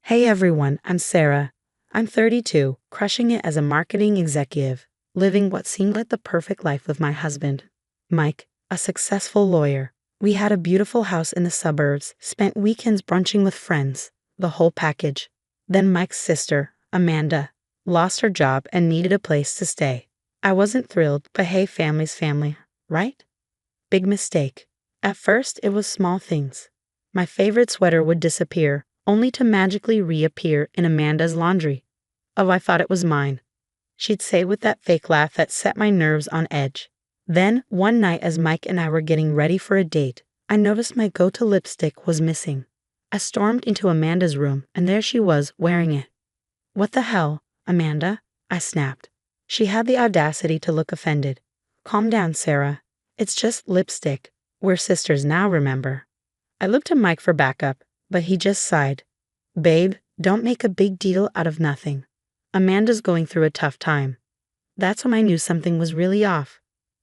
Hey everyone, I'm Sarah. I'm 32, crushing it as a marketing executive, living what seemed like the perfect life with my husband, Mike, a successful lawyer. We had a beautiful house in the suburbs, spent weekends brunching with friends, the whole package. Then Mike's sister, Amanda, lost her job and needed a place to stay. I wasn't thrilled, but hey, family's family, right? Big mistake. At first, it was small things. My favorite sweater would disappear, only to magically reappear in Amanda's laundry. Oh, I thought it was mine, she'd say with that fake laugh that set my nerves on edge. Then, one night as Mike and I were getting ready for a date, I noticed my go-to lipstick was missing. I stormed into Amanda's room, and there she was, wearing it. What the hell, Amanda? I snapped. She had the audacity to look offended. Calm down, Sarah. It's just lipstick. We're sisters now, remember? I looked to Mike for backup, but he just sighed. Babe, don't make a big deal out of nothing. Amanda's going through a tough time. That's when I knew something was really off.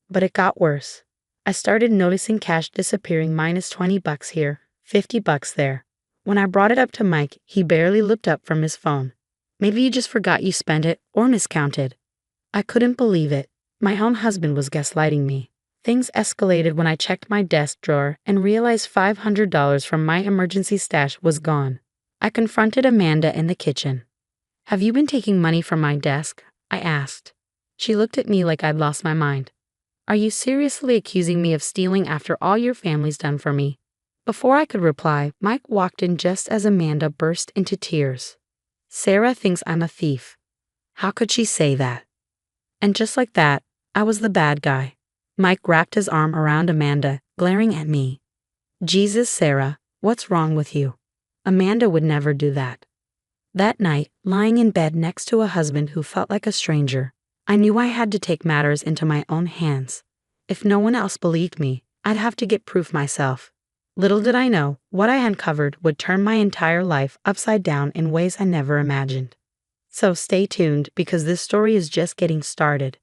But it got worse. I started noticing cash disappearing, minus $20 here, $50 there. When I brought it up to Mike, he barely looked up from his phone. Maybe you just forgot you spent it or miscounted. I couldn't believe it. My own husband was gaslighting me. Things escalated when I checked my desk drawer and realized $500 from my emergency stash was gone. I confronted Amanda in the kitchen. Have you been taking money from my desk? I asked. She looked at me like I'd lost my mind. Are you seriously accusing me of stealing after all your family's done for me? Before I could reply, Mike walked in just as Amanda burst into tears. Sarah thinks I'm a thief. How could she say that? And just like that, I was the bad guy. Mike wrapped his arm around Amanda, glaring at me. Jesus, Sarah, what's wrong with you? Amanda would never do that. That night, lying in bed next to a husband who felt like a stranger, I knew I had to take matters into my own hands. If no one else believed me, I'd have to get proof myself. Little did I know, what I uncovered would turn my entire life upside down in ways I never imagined. So stay tuned, because this story is just getting started.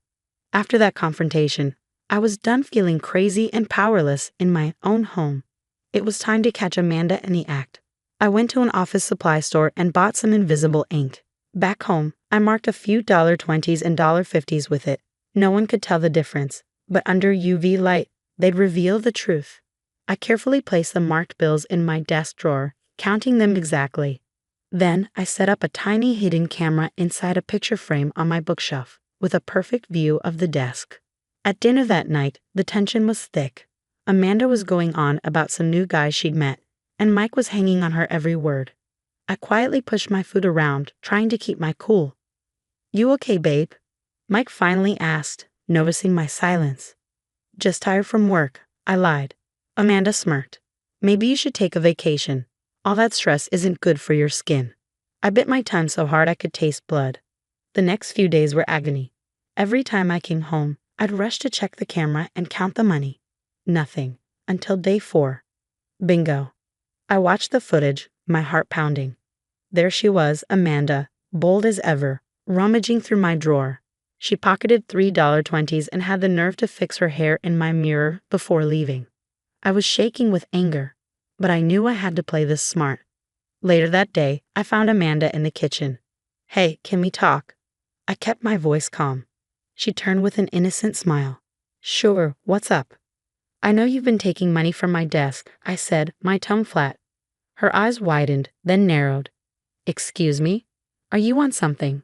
After that confrontation, I was done feeling crazy and powerless in my own home. It was time to catch Amanda in the act. I went to an office supply store and bought some invisible ink. Back home, I marked a few $20s and $50s with it. No one could tell the difference, but under UV light, they'd reveal the truth. I carefully placed the marked bills in my desk drawer, counting them exactly. Then I set up a tiny hidden camera inside a picture frame on my bookshelf, with a perfect view of the desk. At dinner that night, the tension was thick. Amanda was going on about some new guy she'd met, and Mike was hanging on her every word. I quietly pushed my food around, trying to keep my cool. You okay, babe? Mike finally asked, noticing my silence. Just tired from work, I lied. Amanda smirked. Maybe you should take a vacation. All that stress isn't good for your skin. I bit my tongue so hard I could taste blood. The next few days were agony. Every time I came home, I'd rush to check the camera and count the money. Nothing. Until day 4. Bingo. I watched the footage, my heart pounding. There she was, Amanda, bold as ever, rummaging through my drawer. She pocketed $20s and had the nerve to fix her hair in my mirror before leaving. I was shaking with anger, but I knew I had to play this smart. Later that day, I found Amanda in the kitchen. Hey, can we talk? I kept my voice calm. She turned with an innocent smile. Sure, what's up? I know you've been taking money from my desk, I said, my tone flat. Her eyes widened, then narrowed. Excuse me? Are you on something?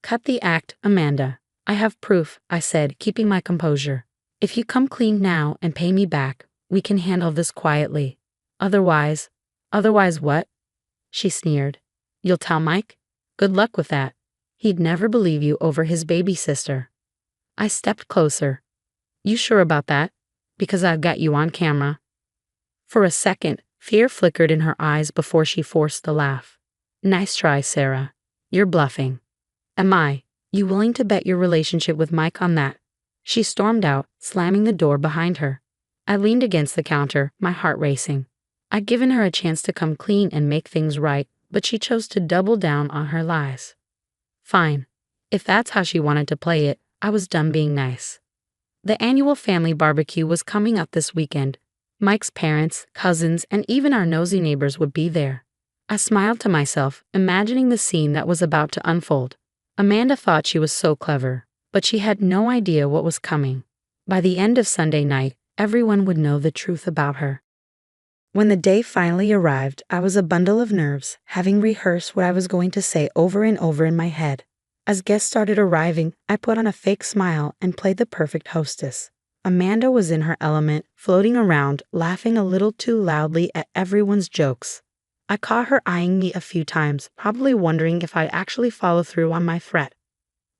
Cut the act, Amanda. I have proof, I said, keeping my composure. If you come clean now and pay me back, we can handle this quietly. Otherwise what? She sneered. You'll tell Mike? Good luck with that. He'd never believe you over his baby sister. I stepped closer. You sure about that? Because I've got you on camera. For a second, fear flickered in her eyes before she forced the laugh. Nice try, Sarah. You're bluffing. Am I? You willing to bet your relationship with Mike on that? She stormed out, slamming the door behind her. I leaned against the counter, my heart racing. I'd given her a chance to come clean and make things right, but she chose to double down on her lies. Fine. If that's how she wanted to play it, I was done being nice. The annual family barbecue was coming up this weekend. Mike's parents, cousins, and even our nosy neighbors would be there. I smiled to myself, imagining the scene that was about to unfold. Amanda thought she was so clever, but she had no idea what was coming. By the end of Sunday night, everyone would know the truth about her. When the day finally arrived, I was a bundle of nerves, having rehearsed what I was going to say over and over in my head. As guests started arriving, I put on a fake smile and played the perfect hostess. Amanda was in her element, floating around, laughing a little too loudly at everyone's jokes. I caught her eyeing me a few times, probably wondering if I'd actually follow through on my threat.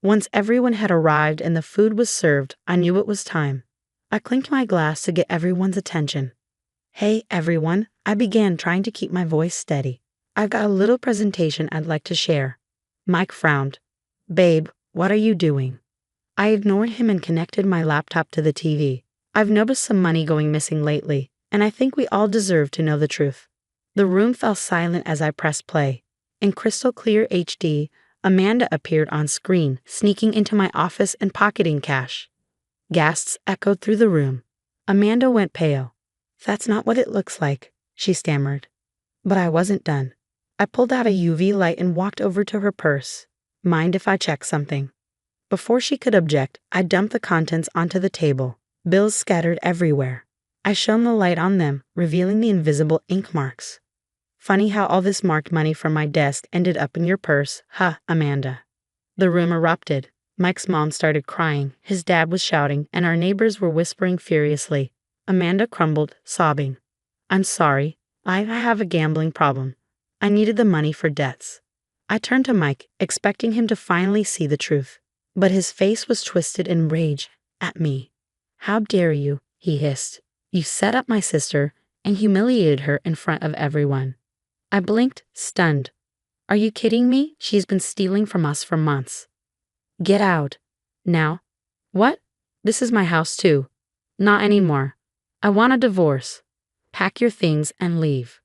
Once everyone had arrived and the food was served, I knew it was time. I clinked my glass to get everyone's attention. "Hey, everyone," I began, trying to keep my voice steady. "I've got a little presentation I'd like to share." Mike frowned. "Babe, what are you doing?" I ignored him and connected my laptop to the TV. "I've noticed some money going missing lately, and I think we all deserve to know the truth." The room fell silent as I pressed play. In crystal clear HD, Amanda appeared on screen, sneaking into my office and pocketing cash. Gasps echoed through the room. Amanda went pale. "That's not what it looks like," she stammered. But I wasn't done. I pulled out a UV light and walked over to her purse. "Mind if I check something?" Before she could object, I dumped the contents onto the table, bills scattered everywhere. I shone the light on them, revealing the invisible ink marks. "Funny how all this marked money from my desk ended up in your purse, huh, Amanda?" The room erupted. Mike's mom started crying, his dad was shouting, and our neighbors were whispering furiously. Amanda crumbled, sobbing. "I'm sorry. I have a gambling problem. I needed the money for debts." I turned to Mike, expecting him to finally see the truth. But his face was twisted in rage at me. "How dare you?" he hissed. "You set up my sister and humiliated her in front of everyone." I blinked, stunned. "Are you kidding me? She's been stealing from us for months." "Get out. Now." "What? This is my house too." "Not anymore. I want a divorce. Pack your things and leave."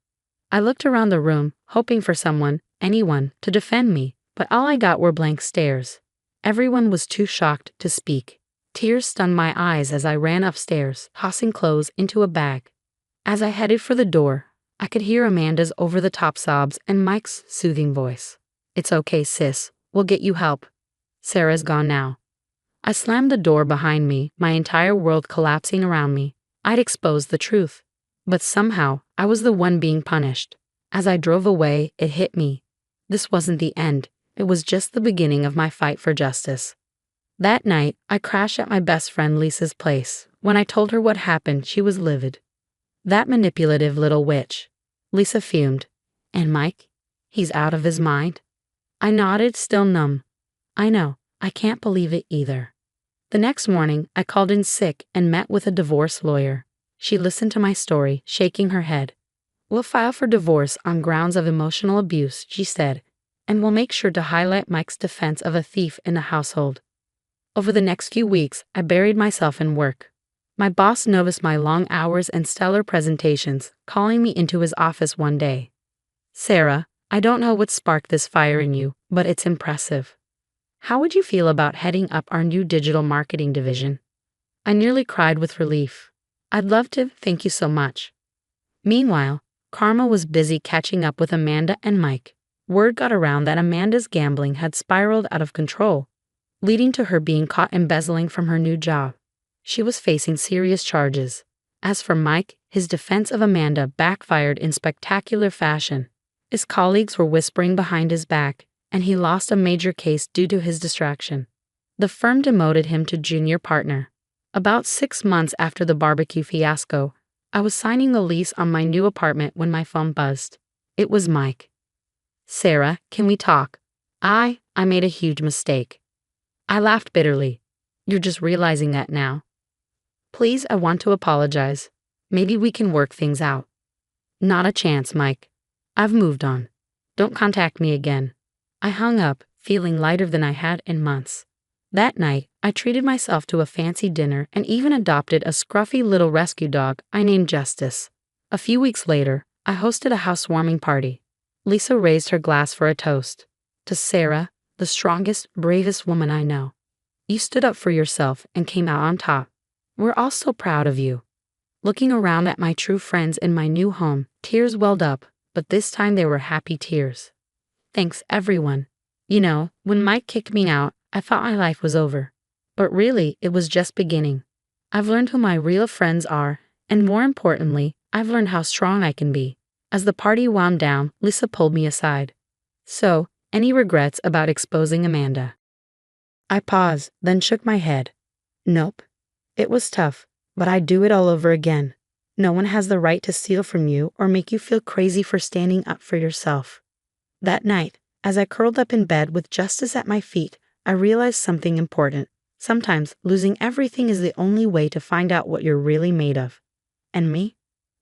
I looked around the room, hoping for someone, anyone, to defend me, but all I got were blank stares. Everyone was too shocked to speak. Tears stung my eyes as I ran upstairs, tossing clothes into a bag. As I headed for the door, I could hear Amanda's over-the-top sobs and Mike's soothing voice. "It's okay, sis. We'll get you help. Sarah's gone now." I slammed the door behind me, my entire world collapsing around me. I'd exposed the truth. But somehow, I was the one being punished. As I drove away, it hit me. This wasn't the end. It was just the beginning of my fight for justice. That night, I crashed at my best friend Lisa's place. When I told her what happened, she was livid. "That manipulative little witch." Lisa fumed. "And Mike? He's out of his mind?" I nodded, still numb. "I know. I can't believe it either." The next morning, I called in sick and met with a divorce lawyer. She listened to my story, shaking her head. "We'll file for divorce on grounds of emotional abuse," she said, "and we'll make sure to highlight Mike's defense of a thief in the household." Over the next few weeks, I buried myself in work. My boss noticed my long hours and stellar presentations, calling me into his office one day. "Sarah, I don't know what sparked this fire in you, but it's impressive. How would you feel about heading up our new digital marketing division?" I nearly cried with relief. "I'd love to, thank you so much." Meanwhile, Karma was busy catching up with Amanda and Mike. Word got around that Amanda's gambling had spiraled out of control, leading to her being caught embezzling from her new job. She was facing serious charges. As for Mike, his defense of Amanda backfired in spectacular fashion. His colleagues were whispering behind his back, and he lost a major case due to his distraction. The firm demoted him to junior partner. About 6 months after the barbecue fiasco, I was signing the lease on my new apartment when my phone buzzed. It was Mike. "Sarah, can we talk?" I made a huge mistake." I laughed bitterly. "You're just realizing that now?" "Please, I want to apologize. Maybe we can work things out." "Not a chance, Mike. I've moved on. Don't contact me again." I hung up, feeling lighter than I had in months. That night, I treated myself to a fancy dinner and even adopted a scruffy little rescue dog I named Justice. A few weeks later, I hosted a housewarming party. Lisa raised her glass for a toast. "To Sarah, the strongest, bravest woman I know. You stood up for yourself and came out on top. We're all so proud of you." Looking around at my true friends in my new home, tears welled up. but this time they were happy tears. Thanks, everyone. You know, when Mike kicked me out, I thought my life was over. But really, it was just beginning. I've learned who my real friends are, and more importantly, I've learned how strong I can be. As the party wound down, Lisa pulled me aside. So, any regrets about exposing Amanda? I paused, then shook my head. Nope. It was tough, but I'd do it all over again. No one has the right to steal from you or make you feel crazy for standing up for yourself. That night, as I curled up in bed with justice at my feet, I realized something important. Sometimes losing everything is the only way to find out what you're really made of. And me?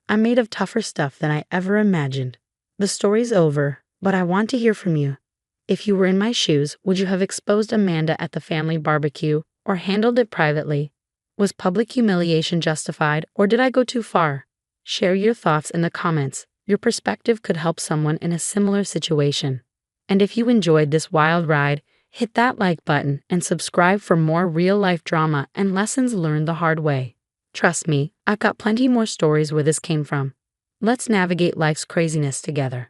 I'm made of tougher stuff than I ever imagined. The story's over, but I want to hear from you. If you were in my shoes, would you have exposed Amanda at the family barbecue or handled it privately? Was public humiliation justified, or did I go too far? Share your thoughts in the comments. Your perspective could help someone in a similar situation. And if you enjoyed this wild ride, hit that like button and subscribe for more real-life drama and lessons learned the hard way. Trust me, I've got plenty more stories where this came from. Let's navigate life's craziness together.